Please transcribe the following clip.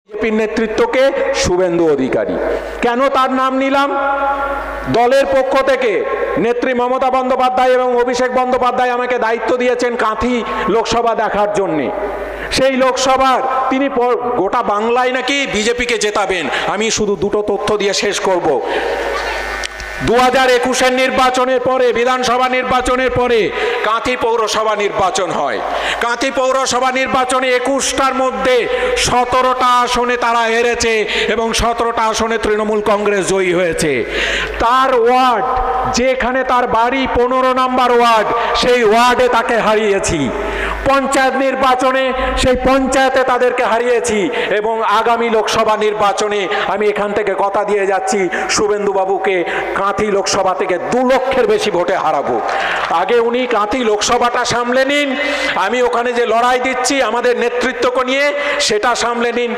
বিজেপির নেতৃত্বকে শুভেন্দু অধিকারী। কেন তার নাম নিলাম? দলের পক্ষ থেকে নেত্রী মমতা বন্দ্যোপাধ্যায় এবং অভিষেক বন্দ্যোপাধ্যায় আমাকে দায়িত্ব দিয়েছেন কাঁথি লোকসভা দেখার জন্যে। সেই লোকসভার তিনি গোটা বাংলায় নাকি বিজেপিকে জেতাবেন। আমি শুধু দুটো তথ্য দিয়ে শেষ করব। 2021-এর নির্বাচনের পরে, বিধানসভা নির্বাচনের পরে কাঁথি পৌরসভা নির্বাচন হয়। কাঁথি পৌরসভা নির্বাচনে 21টার মধ্যে 17টা আসনে তারা হেরেছে এবং 17টা আসনে তৃণমূল কংগ্রেস জয়ী হয়েছে। তার ওয়ার্ড, যেখানে তার বাড়ি 15 নম্বর ওয়ার্ড, সেই ওয়ার্ডে তাকে হারিয়েছি। পঞ্চায়েত নির্বাচনে সেই পঞ্চায়েতে তাদেরকে হারিয়েছি এবং আগামী লোকসভা নির্বাচনে আমি এখান থেকে কথা দিয়ে যাচ্ছি শুভেন্দু বাবুকে কাঁথি লোকসভা থেকে 2 লক্ষের বেশি ভোটে হারাবো। আগে উনি কাঁথি লোকসভাটা সামলে নিন, আমি ওখানে যে লড়াই দিচ্ছি আমাদের নেতৃত্বকে নিয়ে সেটা সামলে নিন।